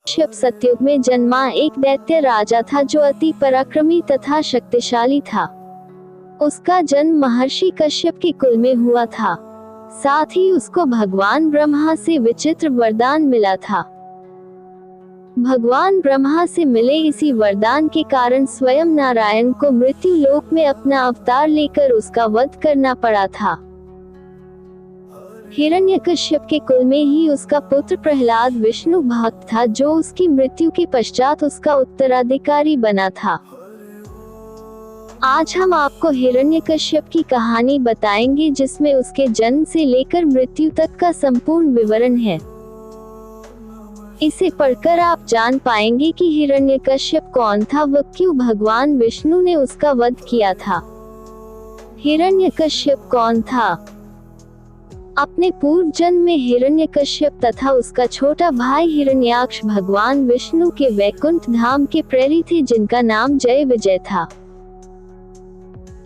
कश्यप सतयुग में जन्मा एक दैत्य राजा था जो अति पराक्रमी तथा शक्तिशाली था। उसका जन्म महर्षि कश्यप के कुल में हुआ था। साथ ही उसको भगवान ब्रह्मा से विचित्र वरदान मिला था। भगवान ब्रह्मा से मिले इसी वरदान के कारण स्वयं नारायण को मृत्यु लोक में अपना अवतार लेकर उसका वध करना पड़ा था। हिरण्यकश्यप के कुल में ही उसका पुत्र प्रहलाद विष्णु भक्त था, जो उसकी मृत्यु के पश्चात उसका उत्तराधिकारी बना था। आज हम आपको हिरण्यकश्यप की कहानी बताएंगे, जिसमें उसके जन्म से लेकर मृत्यु तक का संपूर्ण विवरण है। इसे पढ़कर आप जान पाएंगे कि हिरण्यकश्यप कौन था, व क्यों भगवान विष्णु ने उसका वध किया था। हिरण्यकश्यप कौन था? अपने पूर्व जन्म में हिरण्यकश्यप तथा उसका छोटा भाई हिरण्याक्ष भगवान विष्णु के वैकुंठ धाम के प्रहरी थे, जिनका नाम जय विजय था।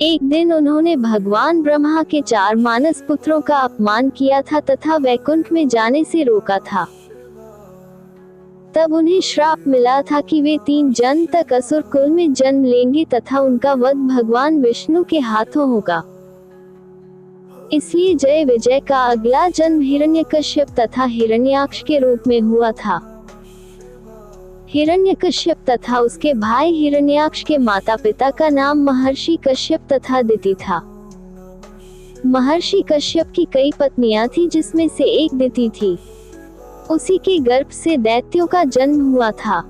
एक दिन उन्होंने भगवान ब्रह्मा के 4 मानस पुत्रों का अपमान किया था तथा वैकुंठ में जाने से रोका था। तब उन्हें श्राप मिला था कि वे 3 जन्म तक असुर कुल में जन्म लेंगे तथा उनका वध भगवान विष्णु के हाथों होगा। इसलिए जय विजय का अगला जन्म हिरण्यकश्यप तथा हिरण्याक्ष के रूप में हुआ था। हिरण्यकश्यप तथा उसके भाई हिरण्याक्ष के माता पिता का नाम महर्षि कश्यप तथा दिति था। महर्षि कश्यप की कई पत्नियां थी, जिसमें से एक दिति थी। उसी के गर्भ से दैत्यों का जन्म हुआ था।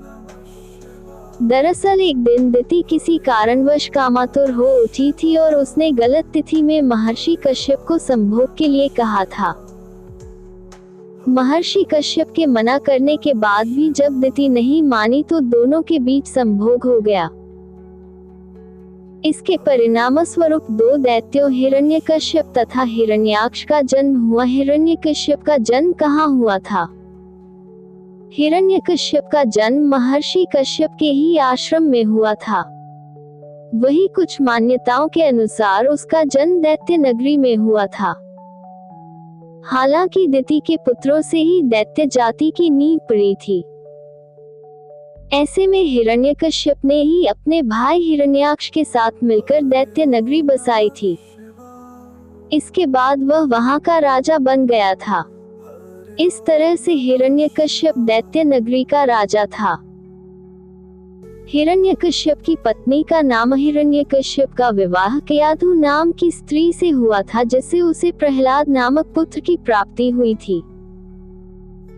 दरअसल एक दिन दिति किसी कारणवश कामातुर हो उठी थी और उसने गलत तिथि में महर्षि कश्यप को संभोग के लिए कहा था। महर्षि कश्यप के मना करने के बाद भी जब दिति नहीं मानी तो दोनों के बीच संभोग हो गया। इसके परिणामस्वरूप 2 दैत्यों हिरण्यकश्यप तथा हिरण्याक्ष का जन्म हुआ। हिरण्यकश्यप का जन्म कहाँ हुआ था? हिरण्यकश्यप का जन्म महर्षि कश्यप के ही आश्रम में हुआ था। वही कुछ मान्यताओं के अनुसार उसका जन्म दैत्य नगरी में हुआ था। हालांकि दिति के पुत्रों से ही दैत्य जाति की नींव पड़ी थी। ऐसे में हिरण्यकश्यप ने ही अपने भाई हिरण्याक्ष के साथ मिलकर दैत्य नगरी बसाई थी। इसके बाद वह वहां का राजा बन गया था। इस तरह से हिरण्यकश्यप दैत्य नगरी का राजा था। हिरण्यकश्यप की पत्नी का नाम हिरण्यकश्यप का विवाह कयाधु नाम की स्त्री से हुआ था, जिससे उसे प्रहलाद नामक पुत्र की प्राप्ति हुई थी।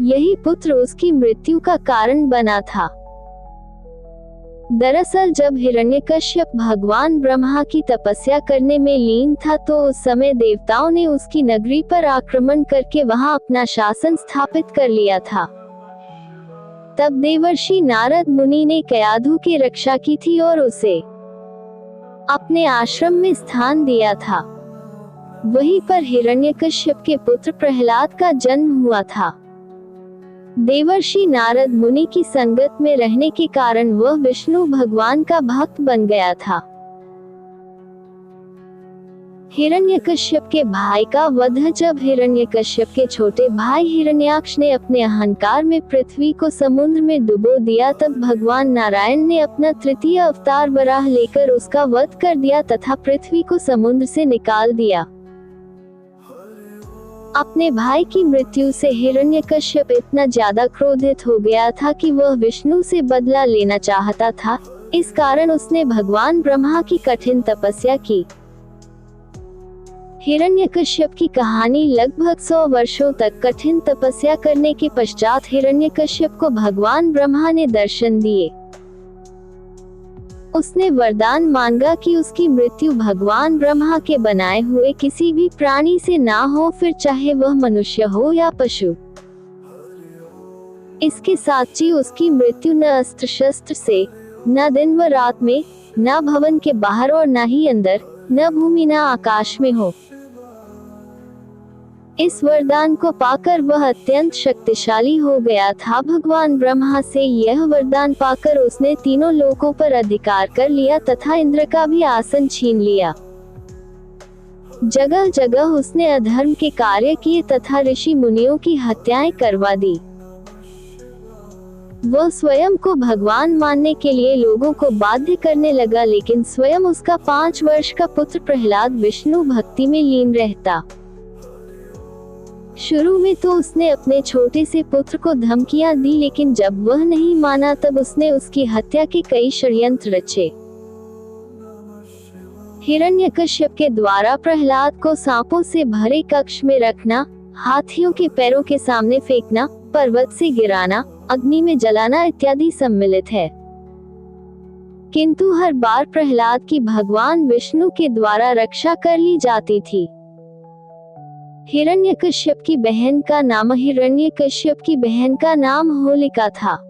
यही पुत्र उसकी मृत्यु का कारण बना था। दरअसल जब हिरण्यकश्यप भगवान ब्रह्मा की तपस्या करने में लीन था, तो उस समय देवताओं ने उसकी नगरी पर आक्रमण करके वहां अपना शासन स्थापित कर लिया था। तब देवर्षि नारद मुनि ने कयाधु की रक्षा की थी और उसे अपने आश्रम में स्थान दिया था। वहीं पर हिरण्यकश्यप के पुत्र प्रहलाद का जन्म हुआ था। देवर्षि नारद मुनि की संगत में रहने के कारण वह विष्णु भगवान का भक्त बन गया था। हिरण्यकश्यप के भाई का वध जब हिरण्यकश्यप के छोटे भाई हिरण्याक्ष ने अपने अहंकार में पृथ्वी को समुद्र में डुबो दिया, तब भगवान नारायण ने अपना तृतीय अवतार वराह लेकर उसका वध कर दिया तथा पृथ्वी को समुद्र से निकाल दिया। अपने भाई की मृत्यु से हिरण्यकश्यप इतना ज्यादा क्रोधित हो गया था कि वह विष्णु से बदला लेना चाहता था। इस कारण उसने भगवान ब्रह्मा की कठिन तपस्या की। हिरण्यकश्यप की कहानी लगभग 100 वर्षों तक कठिन तपस्या करने के पश्चात हिरण्यकश्यप को भगवान ब्रह्मा ने दर्शन दिए। उसने वरदान मांगा कि उसकी मृत्यु भगवान ब्रह्मा के बनाए हुए किसी भी प्राणी से ना हो, फिर चाहे वह मनुष्य हो या पशु। इसके साथ ही उसकी मृत्यु न अस्त्र शस्त्र से, न दिन व रात में, न भवन के बाहर और न ही अंदर, न भूमि न आकाश में हो। इस वरदान को पाकर वह अत्यंत शक्तिशाली हो गया था। भगवान ब्रह्मा से यह वरदान पाकर उसने तीनों लोकों पर अधिकार कर लिया तथा इंद्र का भी आसन छीन लिया। जगह जगह उसने अधर्म के कार्य किए तथा ऋषि मुनियों की हत्याएं करवा दी। वह स्वयं को भगवान मानने के लिए लोगों को बाध्य करने लगा, लेकिन स्वयं उसका 5 वर्ष का पुत्र प्रहलाद विष्णु भक्ति में लीन रहता। शुरू में तो उसने अपने छोटे से पुत्र को धमकियां दी, लेकिन जब वह नहीं माना तब उसने उसकी हत्या के कई षड्यंत्र रचे। हिरण्यकश्यप के द्वारा प्रहलाद को सांपों से भरे कक्ष में रखना, हाथियों के पैरों के सामने फेंकना, पर्वत से गिराना, अग्नि में जलाना इत्यादि सम्मिलित है। किंतु हर बार प्रहलाद की भगवान विष्णु के द्वारा रक्षा कर ली जाती थी। हिरण्यकश्यप की बहन का नाम होलिका था।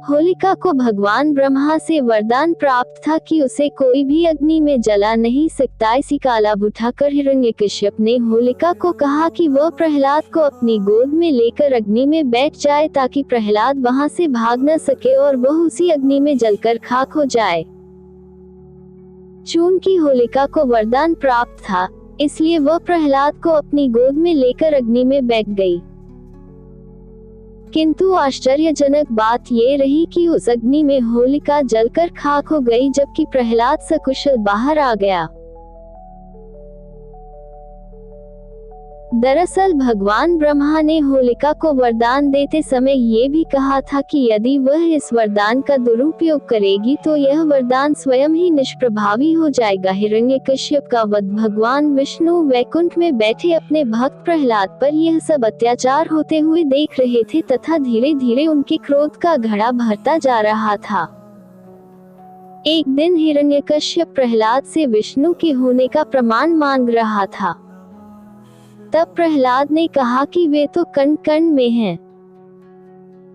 होलिका को भगवान ब्रह्मा से वरदान प्राप्त था कि उसे कोई भी अग्नि में जला नहीं सकता। इसी का लाभ उठाकर हिरण्यकश्यप ने होलिका को कहा कि वह प्रहलाद को अपनी गोद में लेकर अग्नि में बैठ जाए, ताकि प्रहलाद वहां से भाग न सके और वह उसी अग्नि में जलकर खाक हो जाए। चूंकि होलिका को वरदान प्राप्त था, इसलिए वह प्रहलाद को अपनी गोद में लेकर अग्नि में बैठ गई। किंतु आश्चर्यजनक बात ये रही कि उस अग्नि में होलिका जलकर खाक हो गई, जबकि प्रहलाद सकुशल बाहर आ गया। दरअसल भगवान ब्रह्मा ने होलिका को वरदान देते समय ये भी कहा था कि यदि वह इस वरदान का दुरुपयोग करेगी तो यह वरदान स्वयं ही निष्प्रभावी हो जाएगा। हिरण्यकश्यप का वध भगवान विष्णु वैकुंठ में बैठे अपने भक्त प्रहलाद पर यह सब अत्याचार होते हुए देख रहे थे, तथा धीरे धीरे उनके क्रोध का घड़ा भरता जा रहा था। एक दिन हिरण्यकश्यप प्रहलाद से विष्णु के होने का प्रमाण मांग रहा था। तब प्रहलाद ने कहा कि वे तो कण कण में हैं।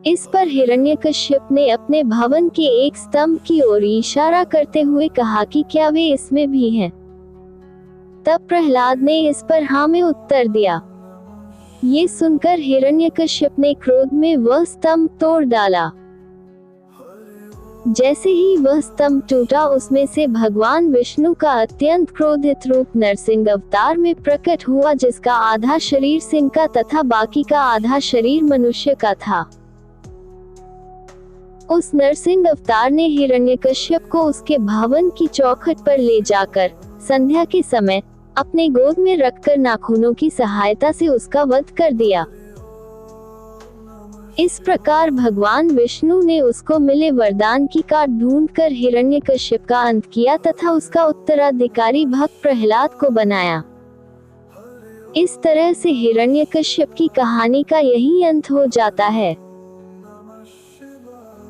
इस पर हिरण्यकश्यप ने अपने भवन के एक स्तंभ की ओर इशारा करते हुए कहा कि क्या वे इसमें भी हैं? तब प्रहलाद ने इस पर हाँ में उत्तर दिया। ये सुनकर हिरण्यकश्यप ने क्रोध में वह स्तंभ तोड़ डाला। जैसे ही वह स्तंभ टूटा, उसमें से भगवान विष्णु का अत्यंत क्रोधित रूप नरसिंह अवतार में प्रकट हुआ, जिसका आधा शरीर सिंह का तथा बाकी का आधा शरीर मनुष्य का था। उस नरसिंह अवतार ने हिरण्यकश्यप को उसके भवन की चौखट पर ले जाकर संध्या के समय अपने गोद में रखकर नाखूनों की सहायता से उसका वध कर दिया। इस प्रकार भगवान विष्णु ने उसको मिले वरदान की काट ढूंढकर हिरण्यकश्यप का अंत किया तथा उसका उत्तराधिकारी भक्त प्रहलाद को बनाया। इस तरह से हिरण्यकश्यप की कहानी का यही अंत हो जाता है।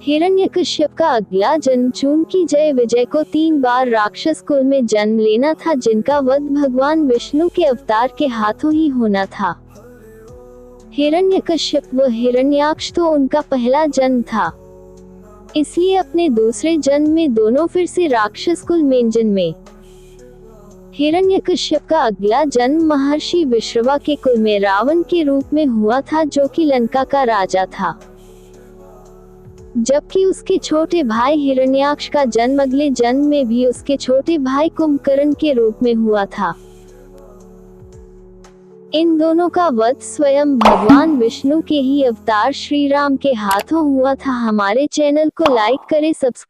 हिरण्यकश्यप का अगला जन्म चूंकि जय विजय को 3 बार राक्षस कुल में जन्म लेना था, जिनका वध भगवान विष्णु के अवतार के हाथों ही होना था। हिरण्यकश्यप व हिरण्याक्ष तो उनका पहला जन्म था, इसलिए अपने दूसरे जन्म में दोनों फिर से राक्षस कुल में जन्मे। हिरण्यकश्यप का अगला जन्म महर्षि विश्रवा के कुल में रावण के रूप में हुआ था, जो कि लंका का राजा था। जबकि उसके छोटे भाई हिरण्याक्ष का जन्म अगले जन्म में भी उसके छोटे भाई कुंभकर्ण के रूप में हुआ था। इन दोनों का वध स्वयं भगवान विष्णु के ही अवतार श्री राम के हाथों हुआ था। हमारे चैनल को लाइक करें, सब्सक्राइब